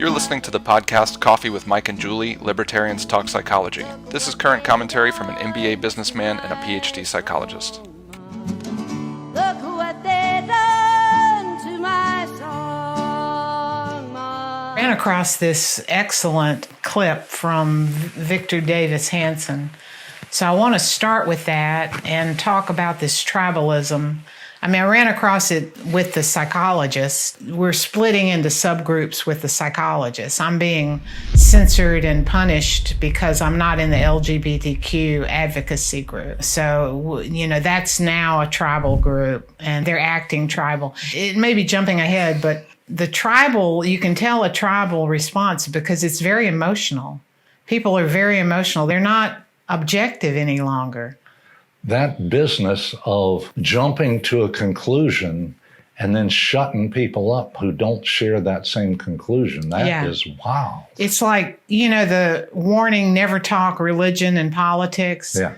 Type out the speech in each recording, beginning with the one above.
You're listening to the podcast Coffee with Mike and Julie, Libertarians Talk Psychology. This is current commentary from an MBA businessman and a PhD psychologist. Look what they done to my song. I ran across this excellent clip from Victor Davis Hanson. So I want to start with that and talk about this tribalism. I ran across it with the psychologists. We're splitting into subgroups with the psychologists. I'm being censored and punished because I'm not in the LGBTQ advocacy group. So, that's now a tribal group, and they're acting tribal. It may be jumping ahead, but the tribal, you can tell a tribal response because it's very emotional. People are very emotional. They're not objective any longer. That business of jumping to a conclusion and then shutting people up who don't share that same conclusion, that is wow. It's like, the warning, never talk religion and politics. Yeah.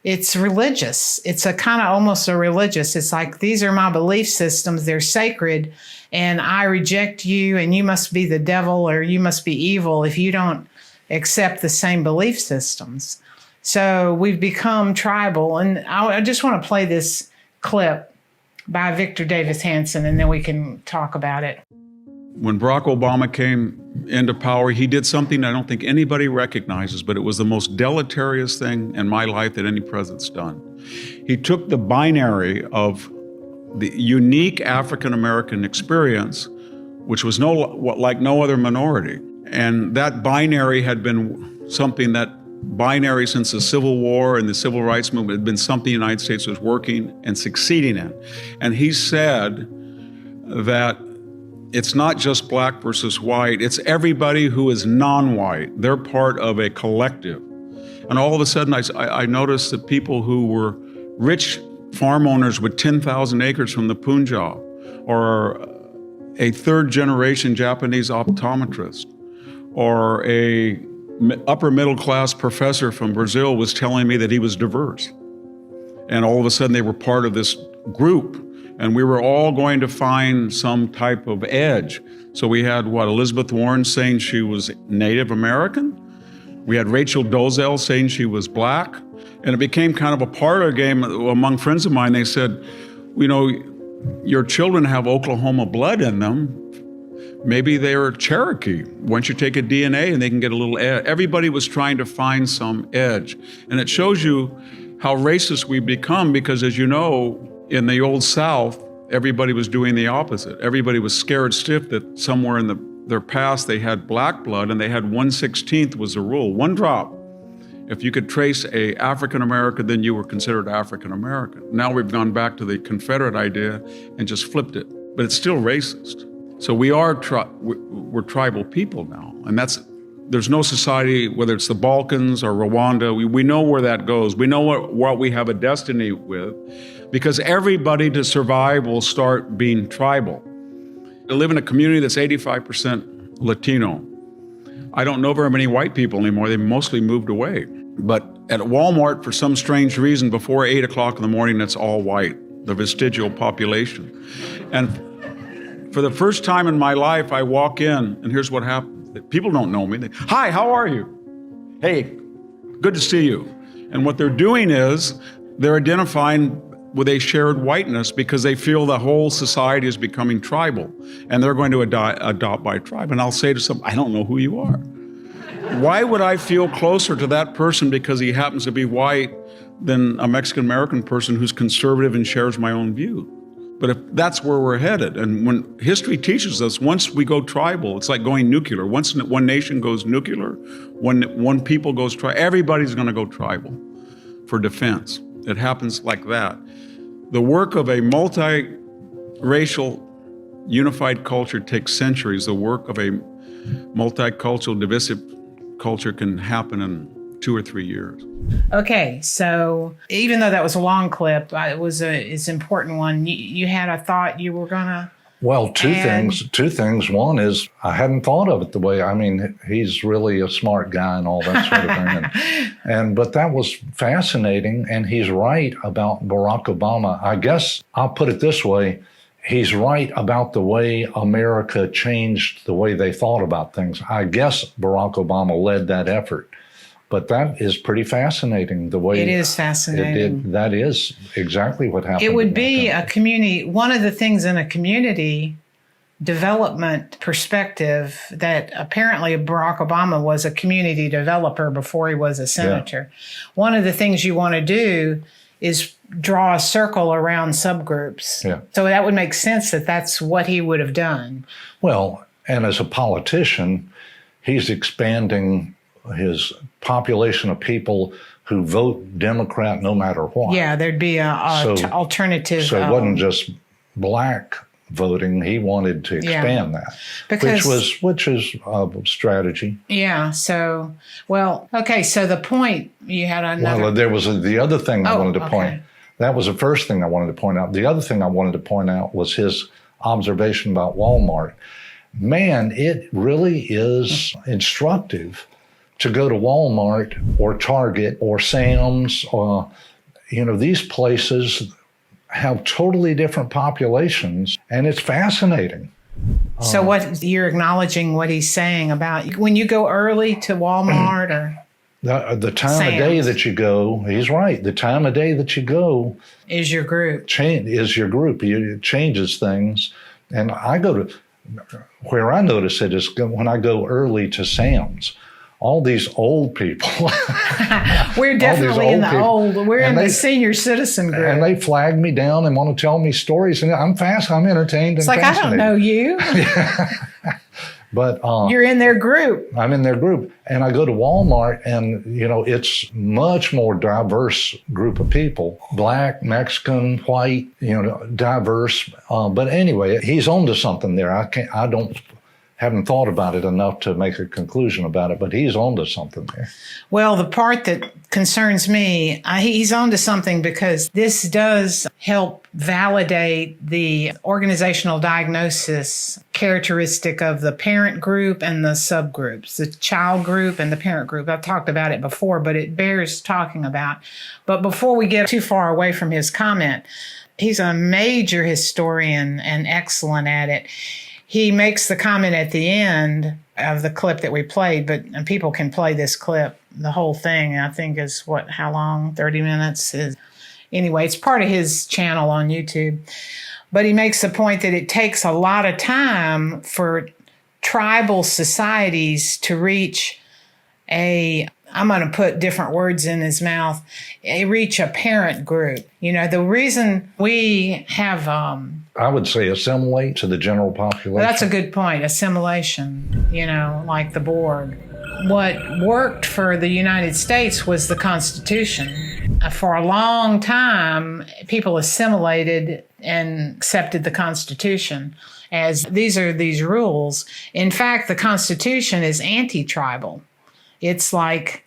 It's religious. It's a kind of almost a religious. It's like, these are my belief systems. They're sacred, and I reject you, and you must be the devil or you must be evil if you don't accept the same belief systems. So we've become tribal, and I just want to play this clip by Victor Davis Hanson, and then we can talk about it. When Barack Obama came into power, he did something I don't think anybody recognizes, but it was the most deleterious thing in my life that any president's done. He took the binary of the unique African-American experience, which was like no other minority. And that binary had been something that binary since the Civil War and the Civil Rights Movement had been something the United States was working and succeeding in. And he said that it's not just black versus white, it's everybody who is non-white. They're part of a collective. And all of a sudden I noticed that people who were rich farm owners with 10,000 acres from the Punjab, or a third generation Japanese optometrist, or a upper middle class professor from Brazil was telling me that he was diverse. And all of a sudden they were part of this group, and we were all going to find some type of edge. So we had Elizabeth Warren saying she was Native American. We had Rachel Dolezal saying she was black. And it became kind of a parlor game among friends of mine. They said, your children have Oklahoma blood in them. Maybe they're Cherokee. Once you take a DNA and they can get a little edge. Everybody was trying to find some edge. And it shows you how racist we've become because, as you know, in the old South, everybody was doing the opposite. Everybody was scared stiff that somewhere in their past they had black blood, and they had 1/16 was the rule, one drop. If you could trace a African American, then you were considered African American. Now we've gone back to the Confederate idea and just flipped it, but it's still racist. So we're tribal people now, and there's no society, whether it's the Balkans or Rwanda, we know where that goes. We know what we have a destiny with, because everybody to survive will start being tribal. I live in a community that's 85% Latino. I don't know very many white people anymore. They mostly moved away. But at Walmart, for some strange reason, before 8 o'clock in the morning, it's all white, the vestigial population. And for the first time in my life, I walk in, and here's what happens. People don't know me. Hi, how are you? Hey, good to see you. And what they're doing is they're identifying with a shared whiteness because they feel the whole society is becoming tribal, and they're going to adopt by tribe. And I'll say to some, I don't know who you are. Why would I feel closer to that person because he happens to be white than a Mexican-American person who's conservative and shares my own view? But if that's where we're headed, and when history teaches us, once we go tribal, it's like going nuclear. Once one nation goes nuclear, one people goes tribal, everybody's going to go tribal for defense. It happens like that. The work of a multiracial, unified culture takes centuries. The work of a multicultural, divisive culture can happen in 2 or 3 years. Okay, so even though that was a long clip, it's an important one. You had a thought you were gonna. Well, two things. One is I hadn't thought of it the way. He's really a smart guy and all that sort of thing. But that was fascinating, and he's right about Barack Obama. I guess I'll put it this way: he's right about the way America changed the way they thought about things. I guess Barack Obama led that effort. But that is pretty fascinating, the way it is fascinating. That is exactly what happened. It would be a community. One of the things in a community development perspective that apparently Barack Obama was a community developer before he was a senator. Yeah. One of the things you want to do is draw a circle around subgroups. Yeah. So that would make sense that that's what he would have done. Well, and as a politician, he's expanding his population of people who vote Democrat no matter what. Yeah, there'd be a alternative. So it wasn't just black voting. He wanted to expand that, which is a strategy. Yeah. So, okay. So the point you had another. Well, there was the other thing I wanted to point. That was the first thing I wanted to point out. The other thing I wanted to point out was his observation about Walmart. Man, it really is instructive to go to Walmart or Target or Sam's, or, these places have totally different populations, and it's fascinating. So what you're acknowledging what he's saying about when you go early to Walmart or the time Sam's. of day that you go, he's right. The time of day that you go is your group. Is your group. It changes things. And where I notice it is when I go early to Sam's. All these old people. We're definitely in the old. We're in the senior citizen group. And they flag me down and want to tell me stories. And I'm entertained. It's like, I don't know you. But you're in their group. I'm in their group. And I go to Walmart and, it's much more diverse group of people. Black, Mexican, white, diverse. But anyway, he's onto something there. Haven't thought about it enough to make a conclusion about it, but he's onto something there. Well, the part that concerns me, he's onto something because this does help validate the organizational diagnosis characteristic of the parent group and the subgroups, the child group and the parent group. I've talked about it before, but it bears talking about. But before we get too far away from his comment, he's a major historian and excellent at it. He makes the comment at the end of the clip that we played, and people can play this clip, the whole thing, I think is how long? 30 minutes? Anyway, it's part of his channel on YouTube. But he makes the point that it takes a lot of time for tribal societies to reach I'm going to put different words in his mouth, reach a parent group. The reason we have... I would say assimilate to the general population. Well, that's a good point. Assimilation, like the board. What worked for the United States was the Constitution. For a long time, people assimilated and accepted the Constitution as these are these rules. In fact, the Constitution is anti-tribal. It's like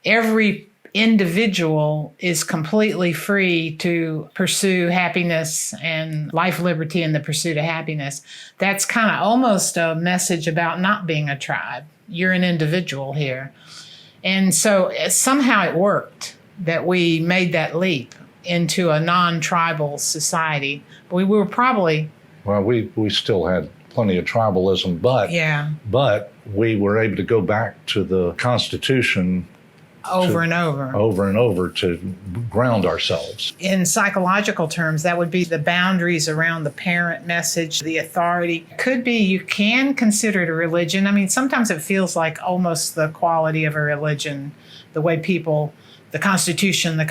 every individual is completely free to pursue happiness and life, liberty, and the pursuit of happiness. That's kind of almost a message about not being a tribe. You're an individual here. And so somehow it worked that we made that leap into a non-tribal society. We were probably... Well, we still had plenty of tribalism, but we were able to go back to the Constitution over and over to ground ourselves. In psychological terms, that would be the boundaries around the parent message, the authority. Could be you can consider it a religion. I mean, sometimes it feels like almost the quality of a religion, the way people, the Constitution. But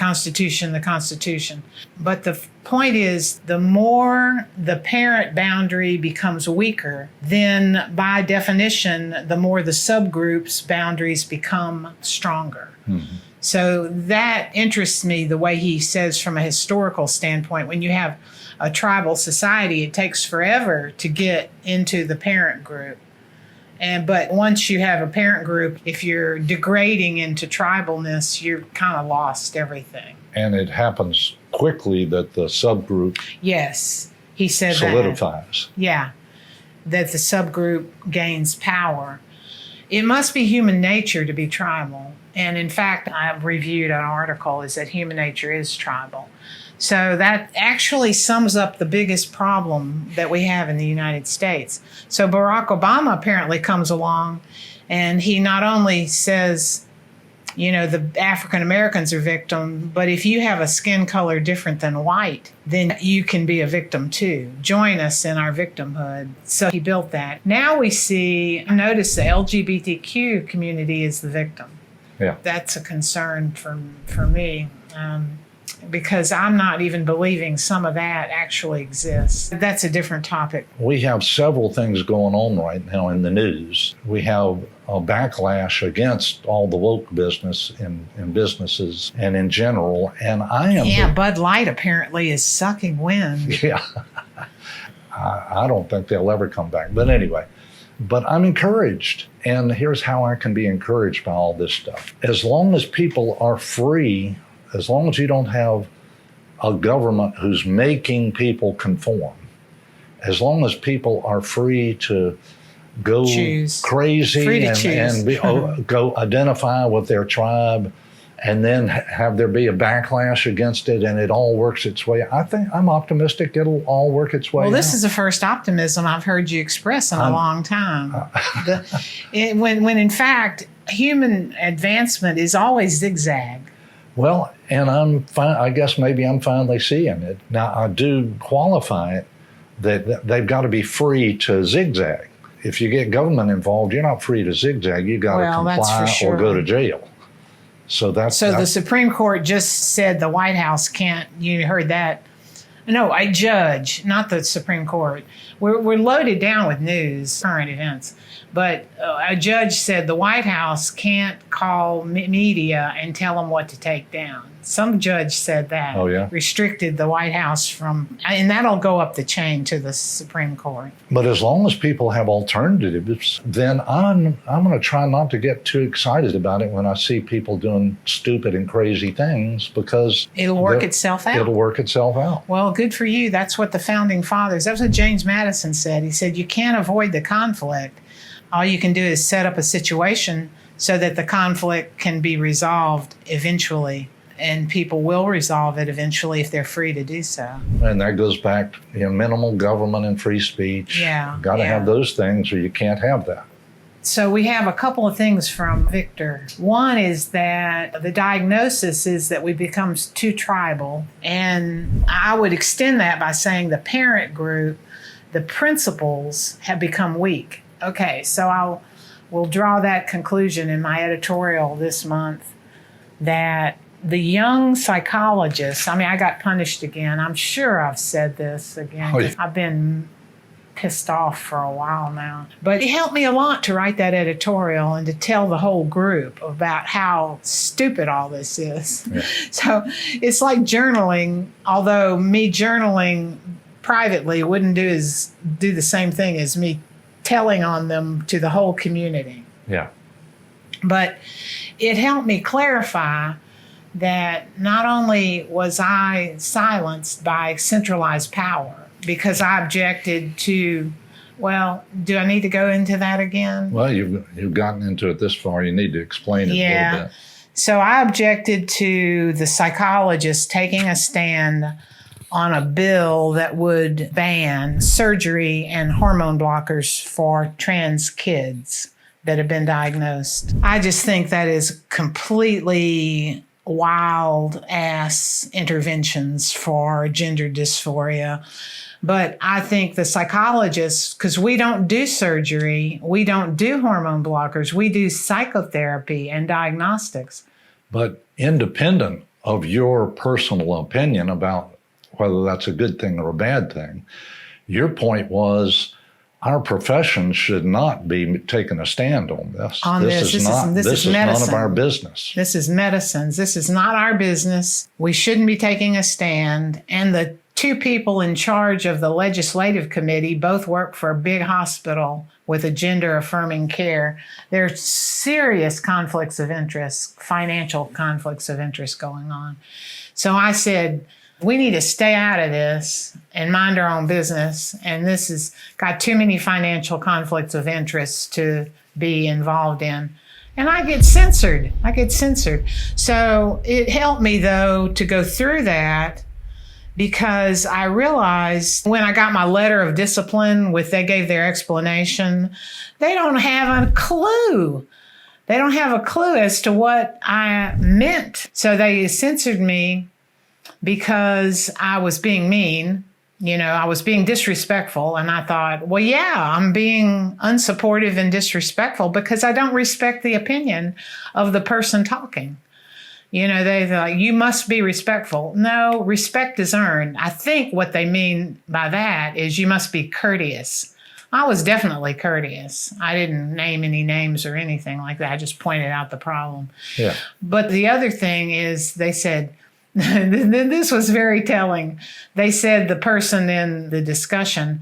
the point is, the more the parent boundary becomes weaker, then by definition, the more the subgroups boundaries become stronger. Mm-hmm. So that interests me, the way he says from a historical standpoint, when you have a tribal society, it takes forever to get into the parent group. But once you have a parent group, if you're degrading into tribalness, you've kind of lost everything. And it happens quickly that the subgroup he said solidifies. Yeah, that the subgroup gains power. It must be human nature to be tribal. And in fact, I've reviewed an article is that human nature is tribal. So that actually sums up the biggest problem that we have in the United States. So Barack Obama apparently comes along and he not only says, you know, the African Americans are victim, but if you have a skin color different than white, then you can be a victim too. Join us in our victimhood. So he built that. Now we see, notice the LGBTQ community is the victim. Yeah. That's a concern for me. Because I'm not even believing some of that actually exists. That's a different topic. We have several things going on right now in the news. We have a backlash against all the woke business in businesses and in general. And I am... Yeah, Bud Light apparently is sucking wind. Yeah. I don't think they'll ever come back. But anyway, but I'm encouraged. And here's how I can be encouraged by all this stuff. As long as people are free, as long as you don't have a government who's making people conform, as long as people are free to go crazy and go identify with their tribe and then have there be a backlash against it and it all works its way, I think I'm optimistic it'll all work its way. Well, this out. is the first optimism I've heard you express in a long time. When in fact, human advancement is always zigzag. Well, and I guess maybe I'm finally seeing it. Now, I do qualify it that they've got to be free to zigzag. If you get government involved, you're not free to zigzag. You got to comply or go to jail. So the Supreme Court just said the White House can't, you heard that. No, a judge, not the Supreme Court. We're loaded down with news, current events. But a judge said the White House can't call media and tell them what to take down. Some judge said that. Oh, yeah? Restricted the White House from, and that'll go up the chain to the Supreme Court. But as long as people have alternatives, then I'm going to try not to get too excited about it when I see people doing stupid and crazy things, because it'll work itself out. It'll work itself out. Well, good for you. That's what the founding fathers, that's what James Madison said. He said, you can't avoid the conflict. All you can do is set up a situation so that the conflict can be resolved eventually. And people will resolve it eventually if they're free to do so. And that goes back to minimal government and free speech. Yeah. Got to have those things or you can't have that. So we have a couple of things from Victor. One is that the diagnosis is that we become too tribal. And I would extend that by saying the parent group, the principles have become weak. Okay, so we'll draw that conclusion in my editorial this month that the young psychologists, I got punished again. I'm sure I've said this again. Oh, yeah. I've been pissed off for a while now. But it helped me a lot to write that editorial and to tell the whole group about how stupid all this is. Yeah. So it's like journaling, although me journaling privately wouldn't do the same thing as me telling on them to the whole community. Yeah. But it helped me clarify that not only was I silenced by centralized power because I objected to, well, do I need to go into that again? Well, you've gotten into it this far. You need to explain it a little bit. So I objected to the psychologists taking a stand on a bill that would ban surgery and hormone blockers for trans kids that have been diagnosed. I just think that is completely wild ass interventions for gender dysphoria. But I think the psychologists, because we don't do surgery, we don't do hormone blockers, we do psychotherapy and diagnostics. But independent of your personal opinion about whether that's a good thing or a bad thing, your point was our profession should not be taking a stand on this. This is none of our business. This is medicines. This is not our business. We shouldn't be taking a stand. And the two people in charge of the legislative committee both work for a big hospital with a gender-affirming care. There are serious conflicts of interest, financial conflicts of interest going on. So I said, we need to stay out of this and mind our own business. And this has got too many financial conflicts of interest to be involved in. And I get censored. So it helped me, though, to go through that because I realized when I got my letter of discipline, they gave their explanation, they don't have a clue. They don't have a clue as to what I meant. So they censored me because I was being mean. I was being disrespectful. And I thought, well, yeah, I'm being unsupportive and disrespectful because I don't respect the opinion of the person talking. They're like, you must be respectful. No, respect is earned. I think what they mean by that is you must be courteous. I was definitely courteous. I didn't name any names or anything like that. I just pointed out the problem. Yeah. But the other thing is they said, this was very telling. They said the person in the discussion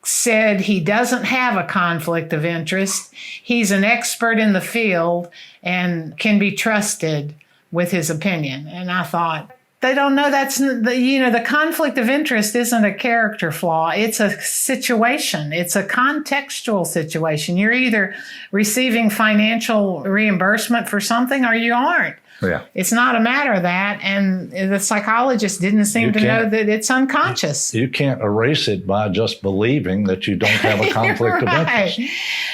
said he doesn't have a conflict of interest. He's an expert in the field and can be trusted with his opinion. And I thought, they don't know the conflict of interest isn't a character flaw. It's a situation. It's a contextual situation. You're either receiving financial reimbursement for something or you aren't. Yeah. It's not a matter of that. And the psychologist didn't seem to know that it's unconscious. You can't erase it by just believing that you don't have a conflict of interest.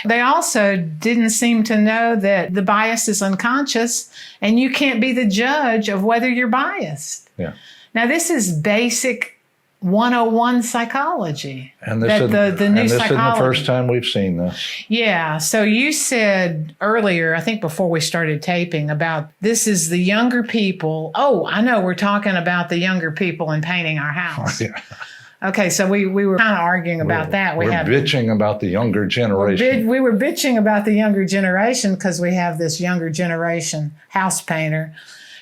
They also didn't seem to know that the bias is unconscious and you can't be the judge of whether you're biased. Yeah. Now, this is basic 101 psychology. And this isn't the first time we've seen this. Yeah. So you said earlier, I think before we started taping, about this is the younger people. Oh, I know. We're talking about the younger people and painting our house. Yeah. Okay. So we were kind of arguing about that. We're bitching about the younger generation. We were bitching about the younger generation because we have this younger generation house painter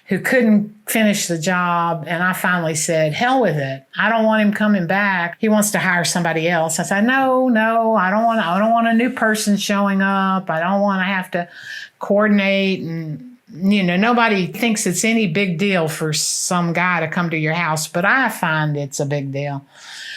who couldn't finish the job. And I finally said, hell with it. I don't want him coming back. He wants to hire somebody else. I said, no, I don't want a new person showing up. I don't want to have to coordinate. And, nobody thinks it's any big deal for some guy to come to your house, but I find it's a big deal.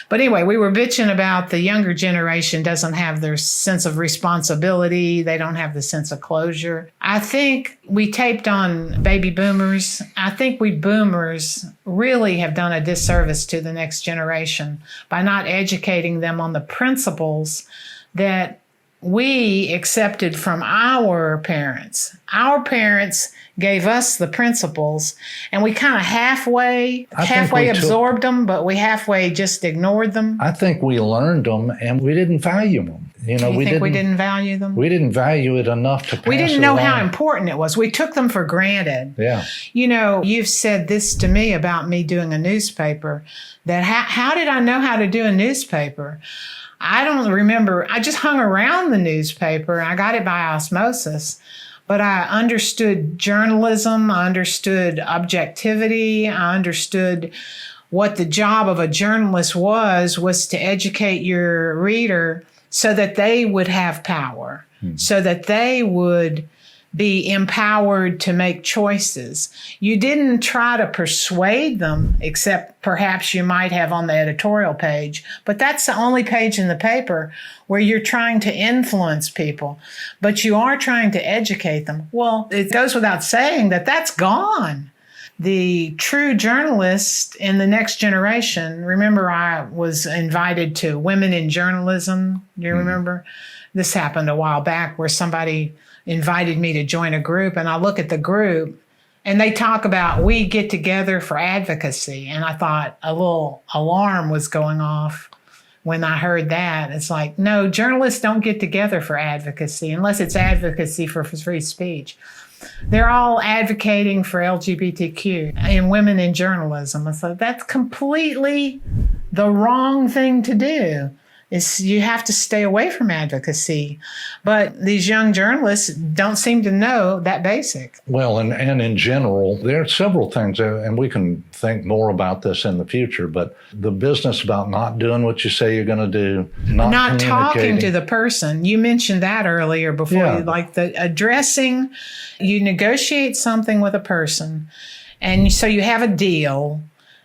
But anyway, we were bitching about the younger generation doesn't have their sense of responsibility. They don't have the sense of closure. I think we taped on baby boomers. I think we boomers really have done a disservice to the next generation by not educating them on the principles that we accepted from our parents. Our parents gave us the principles, and we kind of halfway absorbed them, but we halfway just ignored them. I think we learned them, and we didn't value them. We didn't value them? We didn't value it enough to pass it We didn't know along. how important it was. We took them for granted. Yeah. You've said this to me about me doing a newspaper, that how did I know how to do a newspaper? I don't remember. I just hung around the newspaper. I got it by osmosis. But I understood journalism. I understood objectivity. I understood what the job of a journalist was to educate your reader so that they would have power, so that they would be empowered to make choices. You didn't try to persuade them, except perhaps you might have on the editorial page, but that's the only page in the paper where you're trying to influence people, but you are trying to educate them. Well, it goes without saying that that's gone. The true journalist in the next generation, remember I was invited to Women in Journalism. Do you remember? This happened a while back where somebody invited me to join a group, and I look at the group and they talk about we get together for advocacy. And I thought a little alarm was going off when I heard that. It's like, no, journalists don't get together for advocacy unless it's advocacy for free speech. They're all advocating for LGBTQ and women in journalism. So that's completely the wrong thing to do. You have to stay away from advocacy. But these young journalists don't seem to know that basic. Well, and in general, there are several things, and we can think more about this in the future, but the business about not doing what you say you're going to do, not talking to the person. You mentioned that earlier before, like the addressing, you negotiate something with a person, and so you have a deal.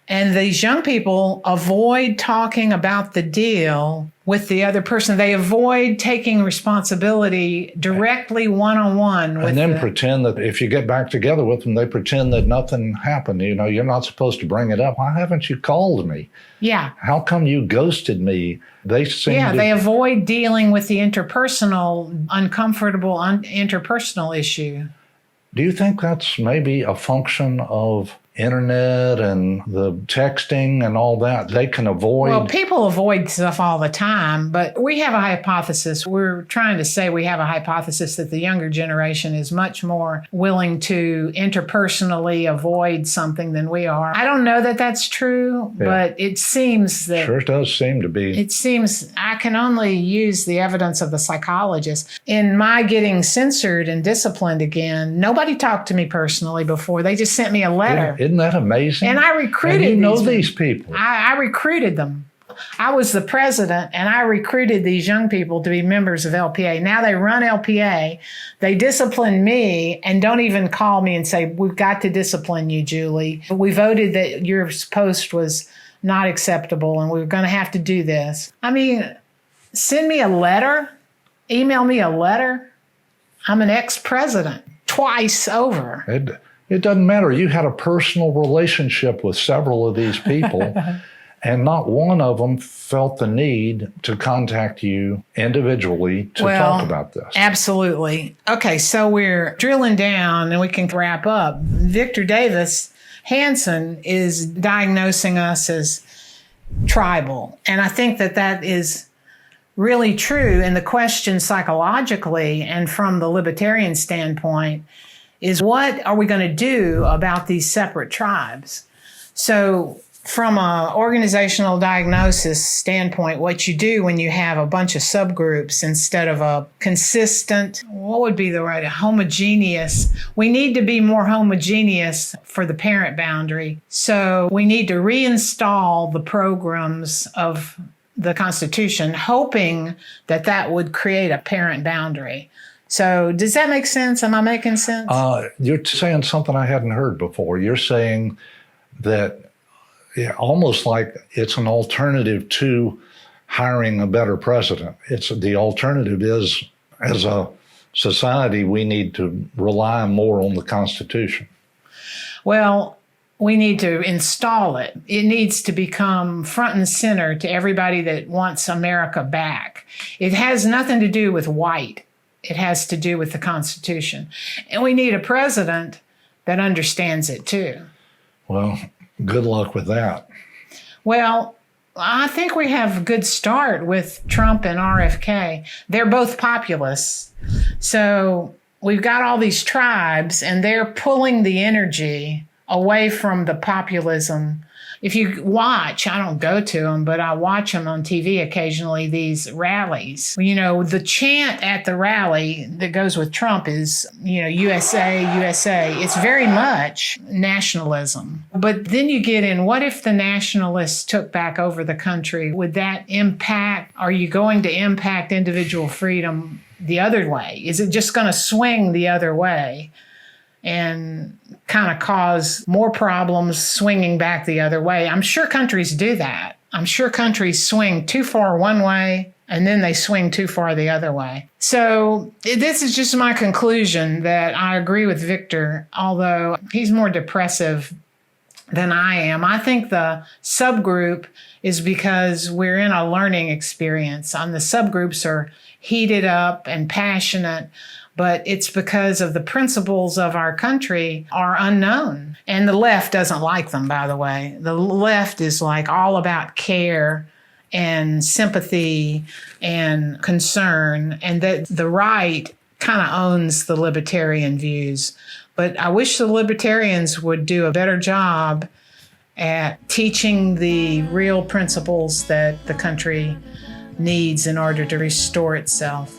And these young people avoid talking about the deal with the other person. They avoid taking responsibility directly one-on-one with and then pretend that if you get back together with them, they pretend that nothing happened. You know, you're not supposed to bring it up. Why haven't you called me? Yeah. How come you ghosted me? They seem they avoid dealing with the interpersonal, uncomfortable interpersonal issue. Do you think that's maybe a function of internet and the texting and all that? They can avoid. Well, people avoid stuff all the time, but we have a hypothesis. We're trying to say we have a hypothesis that the younger generation is much more willing to interpersonally avoid something than we are. I don't know that that's true, but it seems that. Sure does seem to be. It seems I can only use the evidence of the psychologist. In my getting censored and disciplined again, nobody talked to me personally before. They just sent me a letter. Isn't that amazing? And I recruited and you know these people. I recruited them. I was the president, and I recruited these young people to be members of LPA. Now they run LPA. They discipline me and don't even call me and say, we've got to discipline you, Julie. We voted that your post was not acceptable, and we're going to have to do this. I mean, send me a letter, email me a letter. I'm an ex-president twice over. It doesn't matter. You had a personal relationship with several of these people, and not one of them felt the need to contact you individually to talk about this. Absolutely. Okay, so we're drilling down, and we can wrap up. Victor Davis Hanson is diagnosing us as tribal, and I think that that is really true. And the question psychologically and from the libertarian standpoint is, what are we going to do about these separate tribes? So from an organizational diagnosis standpoint, what you do when you have a bunch of subgroups instead of a consistent, what would be the right, homogeneous, we need to be more homogeneous for the parent boundary. So we need to reinstall the programs of the Constitution, hoping that that would create a parent boundary. So does that make sense? Am I making sense? You're saying something I hadn't heard before. You're saying that almost like it's an alternative to hiring a better president. It's the alternative is, as a society, we need to rely more on the Constitution. Well, we need to install it. It needs to become front and center to everybody that wants America back. It has nothing to do with white. It has to do with the Constitution. And we need a president that understands it too. Well, good luck with that. Well, I think we have a good start with Trump and RFK. They're both populists. So we've got all these tribes, and they're pulling the energy away from the populism. If you watch, I don't go to them, but I watch them on TV occasionally, these rallies. You know, the chant at the rally that goes with Trump is, USA, USA. It's very much nationalism. But then you get in, what if the nationalists took back over the country? Would that impact, are you going to impact individual freedom the other way? Is it just going to swing the other way and kind of cause more problems swinging back the other way? I'm sure countries do that. I'm sure countries swing too far one way and then they swing too far the other way. So this is just my conclusion, that I agree with Victor, although he's more depressive than I am. I think the subgroup is because we're in a learning experience. And the subgroups are heated up and passionate, but it's because of the principles of our country are unknown. And the left doesn't like them, by the way. The left is like all about care and sympathy and concern, and that the right kind of owns the libertarian views. But I wish the libertarians would do a better job at teaching the real principles that the country needs in order to restore itself.